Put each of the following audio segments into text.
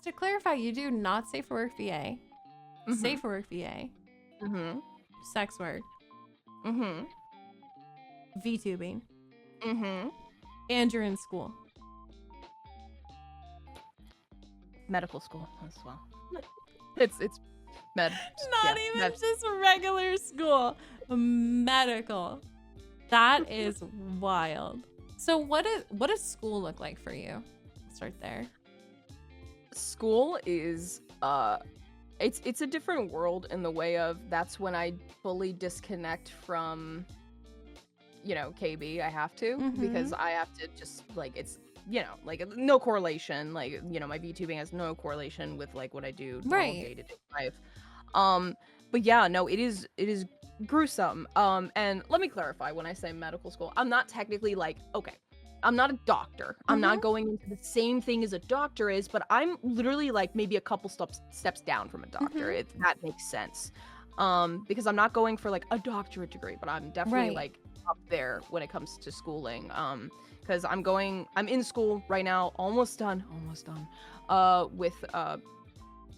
just to clarify, you do not safe for work VA, safe for work VA, sex work, VTubing, and you're in school. Medical school as well. It's med. Not even just regular school, medical. That is wild. So what does school look like for you? Start there. School is it's a different world in the way of that's when I fully disconnect from, you know, KB. I have to because I have to just like it's, you know, like no correlation, like, you know, my VTubing has no correlation with like what I do day-to-day life. But yeah, no, it is gruesome. And let me clarify, when I say medical school, I'm not technically like, okay, I'm not a doctor. I'm not going into the same thing as a doctor is, but I'm literally like maybe a couple steps down from a doctor, if that makes sense. Because I'm not going for like a doctorate degree, but I'm definitely like up there when it comes to schooling. Because I'm in school right now, almost done, with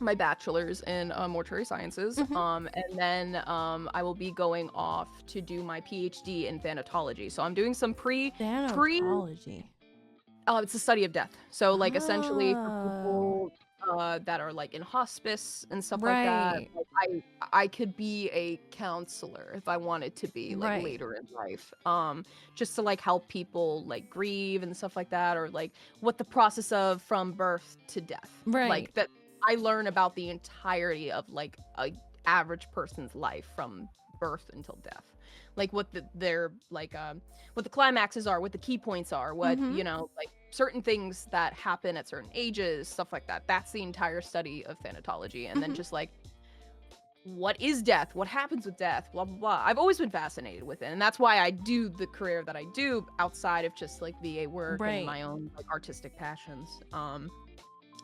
my bachelor's in mortuary sciences. And then I will be going off to do my PhD in thanatology. So I'm doing some Thanatology. It's the study of death. So like essentially for people that are like in hospice and stuff like that. Like, I could be a counselor if I wanted to be like later in life. Just to like help people like grieve and stuff like that, or like what the process of from birth to death. Like that I learn about the entirety of like a average person's life from birth until death. Like what their like what the climaxes are, what the key points are, what you know, like certain things that happen at certain ages, stuff like that. That's the entire study of thanatology. And then just like, what is death? What happens with death? Blah, blah, blah. I've always been fascinated with it. And that's why I do the career that I do outside of just like VA work and my own like artistic passions.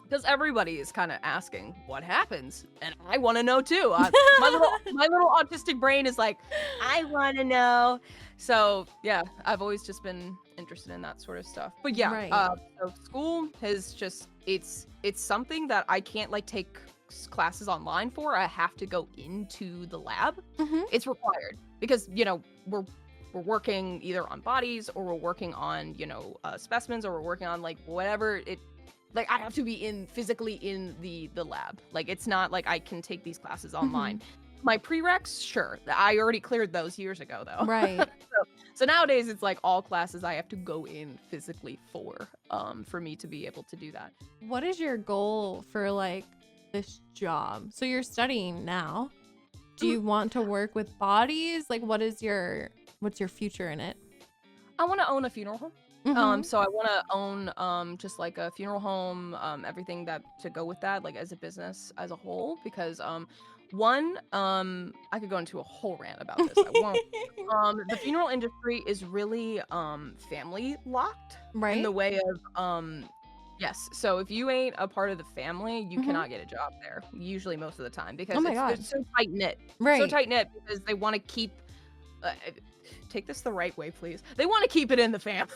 Because everybody is kind of asking what happens, and I want to know too. My little autistic brain is like, I want to know. So yeah, I've always just been interested in that sort of stuff. But yeah, so school is just it's something that I can't like take classes online for. I have to go into the lab. It's required because, you know, we're working either on bodies, or we're working on, you know, specimens, or we're working on like whatever it. Like, I have to be physically in the lab. Like, it's not like I can take these classes online. My prereqs, sure. I already cleared those years ago, though. So nowadays, it's like all classes I have to go in physically for me to be able to do that. What is your goal for, like, this job? So you're studying now. Do you want to work with bodies? Like, what's your future in it? I want to own a funeral home. So I want to own just like a funeral home, everything that to go with that, like as a business as a whole, because I could go into a whole rant about this. I won't. The funeral industry is really family locked in the way of yes. So if you ain't a part of the family, you cannot get a job there. Usually, most of the time, because it's so tight knit. So tight knit because they want to keep. Take this the right way, please. They want to keep it in the family.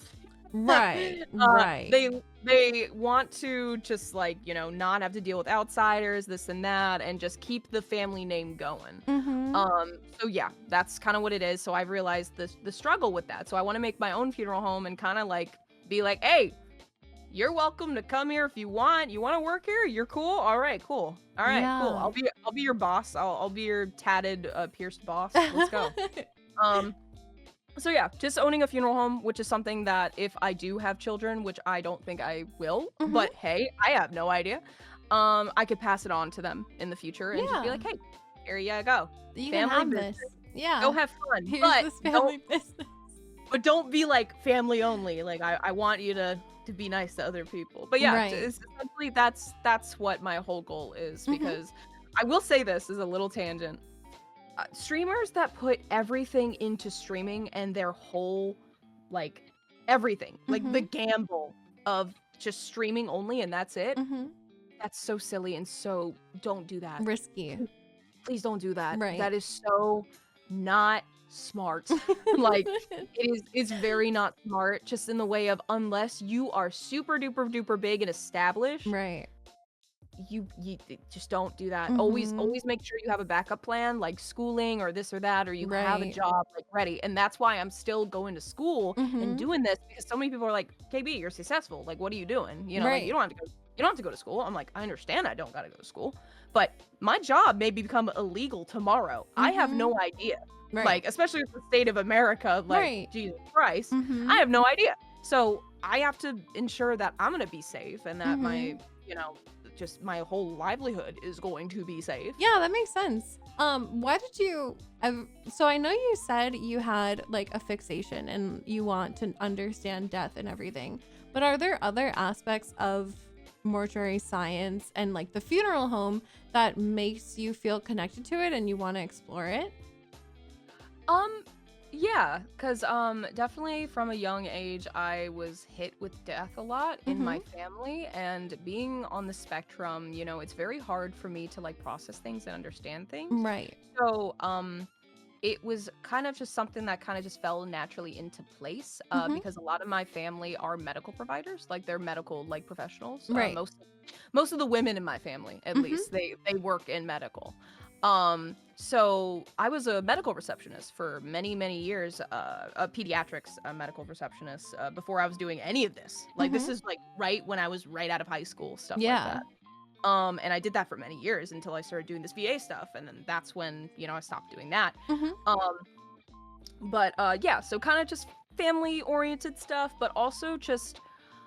They want to just like, you know, not have to deal with outsiders, this and that, and just keep the family name going. So yeah, that's kind of what it is. So I've realized the struggle with that. So I want to make my own funeral home and kind of like be like, hey, you're welcome to come here if you want. You want to work here? You're cool. All right, cool. All right, cool. I'll be your boss. I'll be your tatted, pierced boss. Let's go. So yeah, just owning a funeral home, which is something that if I do have children, which I don't think I will, but hey, I have no idea. I could pass it on to them in the future and just be like, hey, here you go. You can have this. Yeah. Go have fun. Here's this family business. But don't be like family only. Like I want you to be nice to other people. But yeah, essentially that's what my whole goal is, because I will say this is a little tangent. Streamers that put everything into streaming and their whole, like, everything, like the gamble of just streaming only and that's it, that's so silly and so don't do that. Risky. Please don't do that. That is so not smart. Like, it's very not smart, just in the way of unless you are super duper duper big and established. you just don't do that. Always Mm-hmm. always make sure you have a backup plan, like schooling or this or that, or you have a Right. job like ready. And that's why I'm still going to school and Mm-hmm. doing this, because so many people are like, KB, you're successful. Like, what are you doing? You know, like, Right. you don't have to go to school. I'm like, I understand I don't gotta go to school, but my job may become illegal tomorrow. I have Mm-hmm. no idea. Right. Like, especially with the state of America, like, Right. Jesus Christ, Mm-hmm. I have no idea. So I have to ensure that I'm gonna be safe and that Mm-hmm. my, you know, just my whole livelihood is going to be safe. Yeah, that makes sense. Why did you so I know you said you had like a fixation and you want to understand death and everything, but are there other aspects of mortuary science and like the funeral home that makes you feel connected to it and you want to explore it? Um, yeah, because definitely from a young age, I was hit with death a lot in Mm-hmm. my family, and being on the spectrum, you know, it's very hard for me to like process things and understand things. Right. So, it was kind of just something that kind of just fell naturally into place, Mm-hmm. because a lot of my family are medical providers, like they're medical like professionals. Right. Most of the women in my family, at Mm-hmm. least, they work in medical. So I was a medical receptionist for many years, a pediatrics medical receptionist, before I was doing any of this. Like, Mm-hmm. this is like right when I was right out of high school, stuff like Yeah. that. And I did that for many years until I started doing this VA stuff, and then that's when, you know, I stopped doing that. Mm-hmm. Um, but yeah, so kind of just family oriented stuff, but also just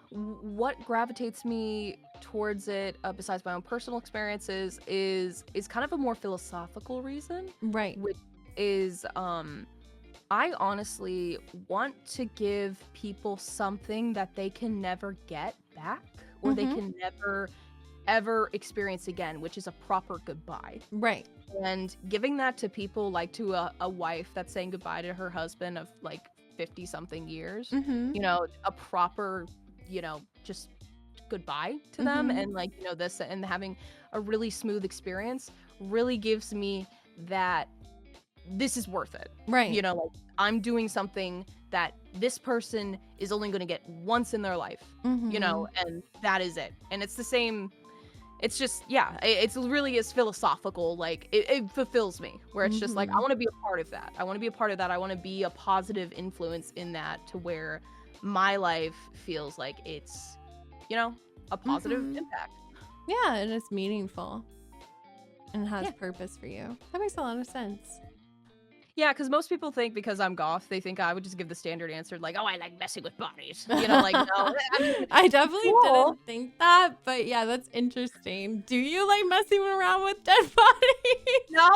what gravitates me towards it, besides my own personal experiences, is kind of a more philosophical reason, Right. which is I honestly want to give people something that they can never get back, or they Mm-hmm. can never ever experience again, which is a proper goodbye. Right. And giving that to people, like to a wife that's saying goodbye to her husband of like 50 something years, Mm-hmm. you know, a proper, you know, just goodbye to them, Mm-hmm. and like, you know, this, and having a really smooth experience really gives me that this is worth it. You Right. know, like, I'm doing something that this person is only going to get once in their life, you Mm-hmm. know, and that is it. And it's the same, it's just, yeah, it's really as philosophical, like it fulfills me, where it's just like, I Mm-hmm. want to be a part of that. I want to be a part of that. I want to be a positive influence in that, to where my life feels like it's, you know, a positive Mm-hmm. impact. Yeah, and it's meaningful and has Yeah. purpose for you. That makes a lot of sense. Yeah, because most people think because I'm goth, they think I would just give the standard answer, like, oh, I like messing with bodies. You know, like, no, I mean, I it's definitely cool. didn't think that, but yeah, that's interesting. Do you like messing around with dead bodies? No,